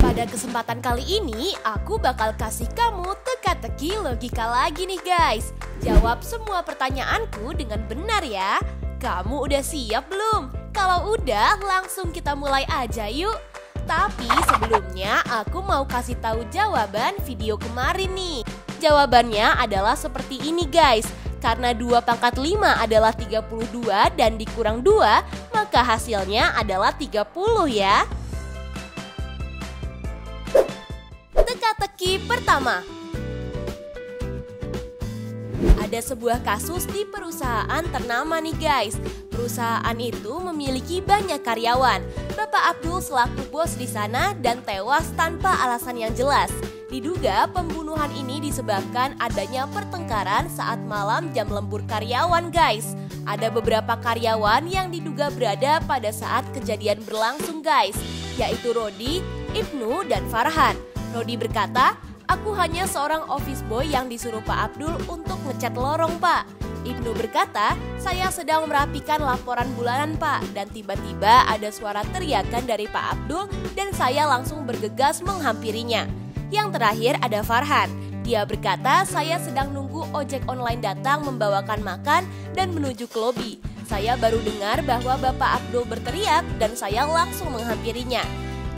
Pada kesempatan kali ini, aku bakal kasih kamu teka-teki logika lagi nih guys. Jawab semua pertanyaanku dengan benar ya. Kamu udah siap belum? Kalau udah, langsung kita mulai aja yuk. Tapi sebelumnya aku mau kasih tahu jawaban video kemarin nih. Jawabannya adalah seperti ini guys. Karena 2 pangkat 5 adalah 32 dan dikurang 2, maka hasilnya adalah 30 ya. Teka-teki pertama. Ada sebuah kasus di perusahaan ternama nih guys. Perusahaan itu memiliki banyak karyawan. Bapak Abdul selaku bos di sana dan tewas tanpa alasan yang jelas. Diduga pembunuhan ini disebabkan adanya pertengkaran saat malam jam lembur karyawan guys. Ada beberapa karyawan yang diduga berada pada saat kejadian berlangsung guys, yaitu Rodi, Ibnu, dan Farhan. Rodi berkata, "Aku hanya seorang office boy yang disuruh Pak Abdul untuk ngecat lorong Pak." Ibnu berkata, "Saya sedang merapikan laporan bulanan Pak, dan tiba-tiba ada suara teriakan dari Pak Abdul dan saya langsung bergegas menghampirinya." Yang terakhir ada Farhan. Dia berkata, "Saya sedang nunggu ojek online datang membawakan makan dan menuju ke lobi. Saya baru dengar bahwa Bapak Abdul berteriak dan saya langsung menghampirinya."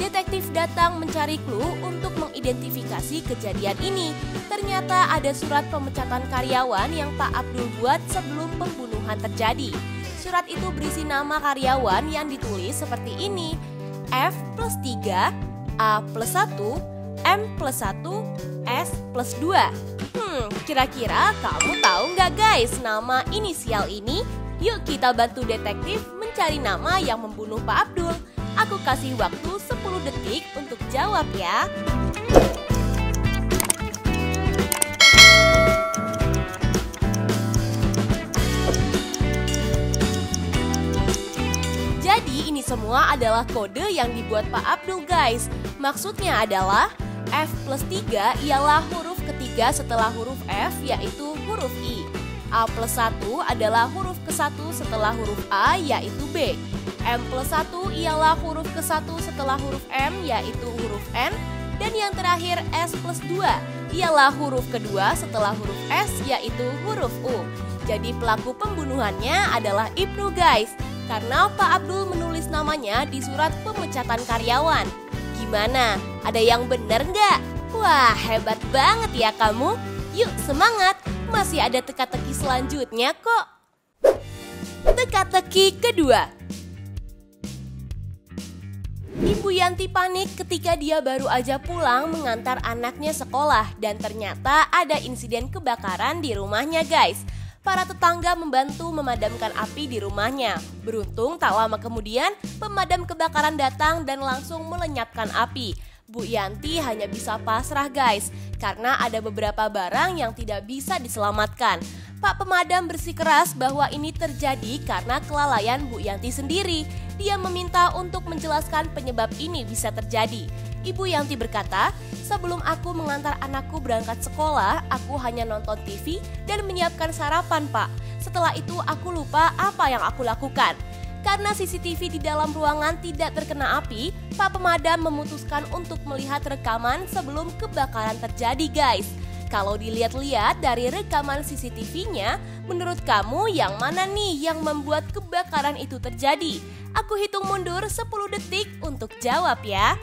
Detektif datang mencari clue untuk mengidentifikasi kejadian ini. Ternyata ada surat pemecatan karyawan yang Pak Abdul buat sebelum pembunuhan terjadi. Surat itu berisi nama karyawan yang ditulis seperti ini: F+3, A+1, M+1, S+2. Kira-kira kamu tahu nggak guys nama inisial ini? Yuk kita bantu detektif mencari nama yang membunuh Pak Abdul. Aku kasih waktu 10 detik untuk jawab ya. Jadi ini semua adalah kode yang dibuat Pak Abdul guys. Maksudnya adalah F+3 ialah huruf ketiga setelah huruf F, yaitu huruf I. A+1 adalah huruf ke-1 setelah huruf A, yaitu B. M+1 ialah huruf ke-1 setelah huruf M, yaitu huruf N. Dan yang terakhir S+2 ialah huruf kedua setelah huruf S, yaitu huruf U. Jadi pelaku pembunuhannya adalah Ibnu guys, karena Pak Abdul menulis namanya di surat pemecatan karyawan. Gimana? Ada yang bener nggak? Wah, hebat banget ya kamu. Yuk semangat, masih ada teka-teki selanjutnya kok. Teka-teki kedua. Ibu Yanti panik ketika dia baru aja pulang mengantar anaknya sekolah dan ternyata ada insiden kebakaran di rumahnya guys. Para tetangga membantu memadamkan api di rumahnya. Beruntung tak lama kemudian pemadam kebakaran datang dan langsung melenyapkan api. Bu Yanti hanya bisa pasrah guys, karena ada beberapa barang yang tidak bisa diselamatkan. Pak pemadam bersikeras bahwa ini terjadi karena kelalaian Bu Yanti sendiri. Dia meminta untuk menjelaskan penyebab ini bisa terjadi. Ibu Yanti berkata, "Sebelum aku mengantar anakku berangkat sekolah, aku hanya nonton TV dan menyiapkan sarapan Pak. Setelah itu aku lupa apa yang aku lakukan." Karena CCTV di dalam ruangan tidak terkena api, Pak pemadam memutuskan untuk melihat rekaman sebelum kebakaran terjadi guys. Kalau dilihat-lihat dari rekaman CCTV-nya, menurut kamu yang mana nih yang membuat kebakaran itu terjadi? Aku hitung mundur 10 detik untuk jawab ya.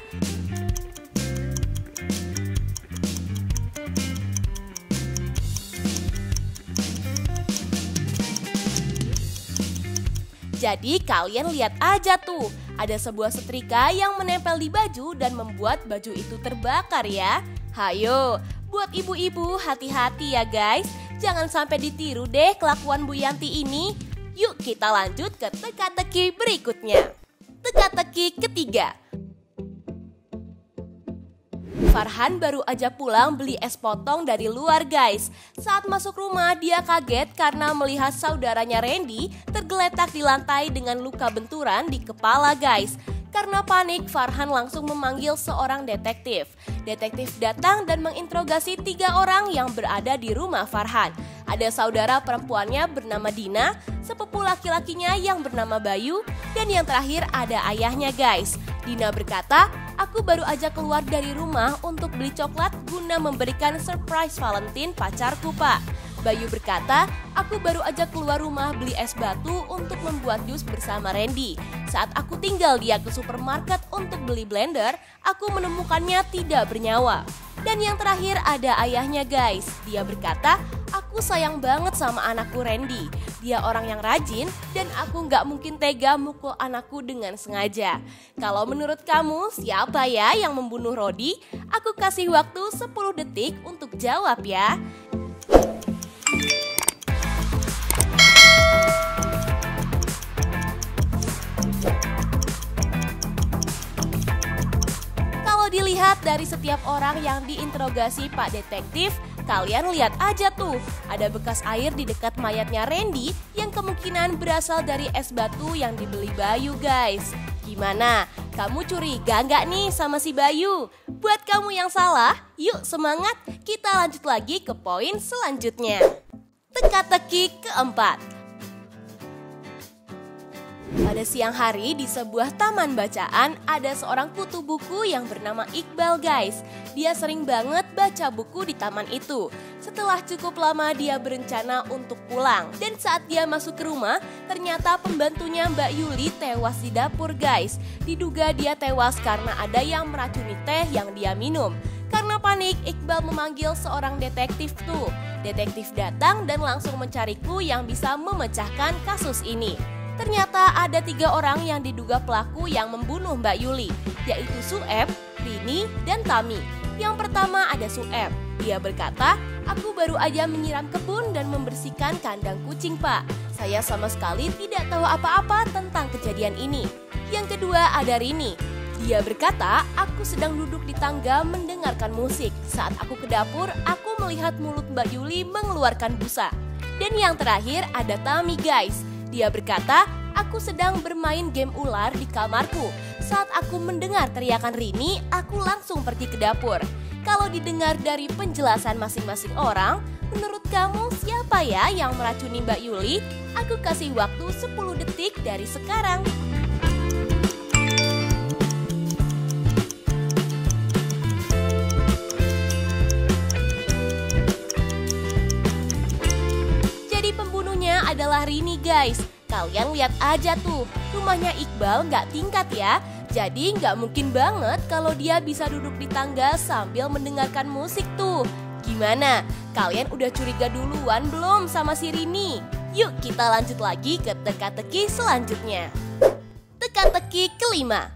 Jadi kalian lihat aja tuh, ada sebuah setrika yang menempel di baju dan membuat baju itu terbakar ya. Hayo, buat ibu-ibu hati-hati ya guys, jangan sampai ditiru deh kelakuan Bu Yanti ini. Yuk kita lanjut ke teka-teki berikutnya. Teka-teki ketiga. Farhan baru aja pulang beli es potong dari luar guys. Saat masuk rumah dia kaget karena melihat saudaranya Randy tergeletak di lantai dengan luka benturan di kepala guys. Karena panik, Farhan langsung memanggil seorang detektif. Detektif datang dan menginterogasi 3 orang yang berada di rumah Farhan. Ada saudara perempuannya bernama Dina, sepupu laki-lakinya yang bernama Bayu, dan yang terakhir ada ayahnya guys. Dina berkata, "Aku baru aja keluar dari rumah untuk beli coklat guna memberikan surprise Valentine pacarku, Pak." Bayu berkata, "Aku baru aja keluar rumah beli es batu untuk membuat jus bersama Randy. Saat aku tinggal dia ke supermarket untuk beli blender, aku menemukannya tidak bernyawa." Dan yang terakhir ada ayahnya guys. Dia berkata, "Aku sayang banget sama anakku Randy. Dia orang yang rajin dan aku nggak mungkin tega mukul anakku dengan sengaja." Kalau menurut kamu siapa ya yang membunuh Rodi? Aku kasih waktu 10 detik untuk jawab ya. Kalau dilihat dari setiap orang yang diinterogasi Pak Detektif, kalian lihat aja tuh, ada bekas air di dekat mayatnya Randy yang kemungkinan berasal dari es batu yang dibeli Bayu guys. Gimana? Kamu curiga nggak nih sama si Bayu? Buat kamu yang salah, yuk semangat, kita lanjut lagi ke poin selanjutnya. Teka-teki keempat. Pada siang hari di sebuah taman bacaan ada seorang kutu buku yang bernama Iqbal guys. Dia sering banget baca buku di taman itu. Setelah cukup lama dia berencana untuk pulang. Dan saat dia masuk ke rumah, ternyata pembantunya Mbak Yuli tewas di dapur guys. Diduga dia tewas karena ada yang meracuni teh yang dia minum. Karena panik, Iqbal memanggil seorang detektif tuh. Detektif datang dan langsung mencari clue yang bisa memecahkan kasus ini. Ternyata ada 3 orang yang diduga pelaku yang membunuh Mbak Yuli, yaitu Sueb, Rini, dan Tami. Yang pertama ada Sueb. Dia berkata, "Aku baru aja menyiram kebun dan membersihkan kandang kucing, Pak. Saya sama sekali tidak tahu apa-apa tentang kejadian ini." Yang kedua ada Rini. Dia berkata, "Aku sedang duduk di tangga mendengarkan musik. Saat aku ke dapur, aku melihat mulut Mbak Yuli mengeluarkan busa." Dan yang terakhir ada Tami guys. Dia berkata, "Aku sedang bermain game ular di kamarku. Saat aku mendengar teriakan Rini, aku langsung pergi ke dapur." Kalau didengar dari penjelasan masing-masing orang, menurut kamu siapa ya yang meracuni Mbak Yuli? Aku kasih waktu 10 detik dari sekarang. Jadi pembunuhnya adalah Rini guys. Kalian lihat aja tuh, rumahnya Iqbal nggak tingkat ya. Jadi nggak mungkin banget kalau dia bisa duduk di tangga sambil mendengarkan musik tuh. Gimana? Kalian udah curiga duluan belum sama si Rini? Yuk kita lanjut lagi ke teka-teki selanjutnya. Teka-teki kelima.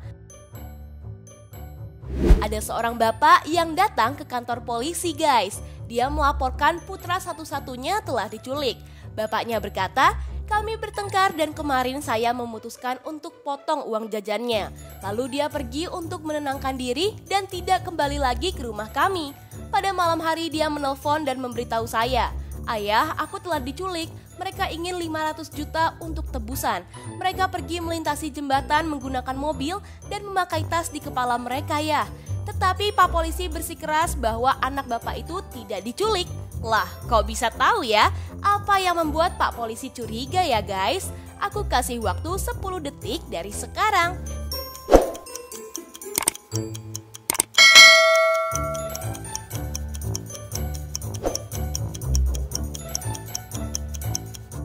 Ada seorang bapak yang datang ke kantor polisi guys. Dia melaporkan putra satu-satunya telah diculik. Bapaknya berkata, "Kami bertengkar dan kemarin saya memutuskan untuk potong uang jajannya. Lalu dia pergi untuk menenangkan diri dan tidak kembali lagi ke rumah kami. Pada malam hari dia menelpon dan memberitahu saya, 'Ayah, aku telah diculik. Mereka ingin 500 juta untuk tebusan.' Mereka pergi melintasi jembatan menggunakan mobil dan memakai tas di kepala mereka ya. Tetapi Pak Polisi bersikeras bahwa anak bapak itu tidak diculik." Lah, kok bisa tahu ya? Apa yang membuat Pak Polisi curiga ya guys? Aku kasih waktu 10 detik dari sekarang.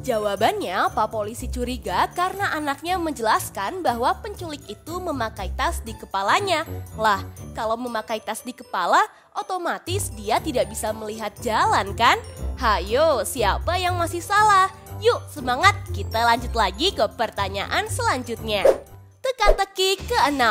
Jawabannya, Pak Polisi curiga karena anaknya menjelaskan bahwa penculik itu memakai tas di kepalanya. Lah, kalau memakai tas di kepala, otomatis dia tidak bisa melihat jalan kan? Hayo, siapa yang masih salah? Yuk semangat, kita lanjut lagi ke pertanyaan selanjutnya. Teka-teki ke-6.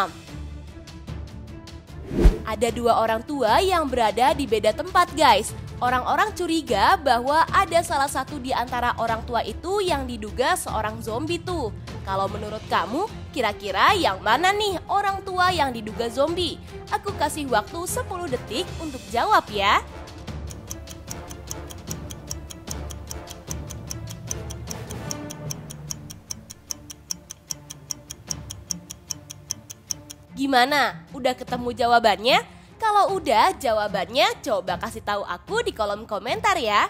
Ada 2 orang tua yang berada di beda tempat guys. Orang-orang curiga bahwa ada salah satu di antara orang tua itu yang diduga seorang zombie tuh. Kalau menurut kamu, kira-kira yang mana nih orang tua yang diduga zombie? Aku kasih waktu 10 detik untuk jawab ya. Gimana? Udah ketemu jawabannya? Kalau udah jawabannya, coba kasih tahu aku di kolom komentar ya.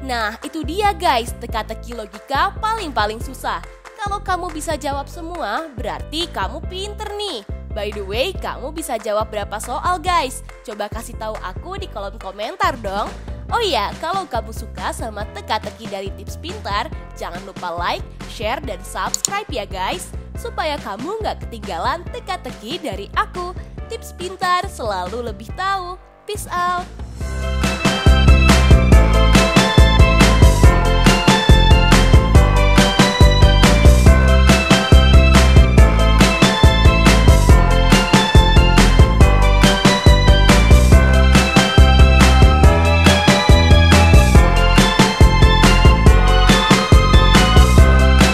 Nah, itu dia guys, teka-teki logika paling susah. Kalau kamu bisa jawab semua, berarti kamu pinter nih. By the way, kamu bisa jawab berapa soal guys? Coba kasih tahu aku di kolom komentar dong. Oh iya, kalau kamu suka sama teka-teki dari Tips Pintar, jangan lupa like, share, dan subscribe ya guys. Supaya kamu nggak ketinggalan teka-teki dari aku. Tips Pintar selalu lebih tahu. Peace out!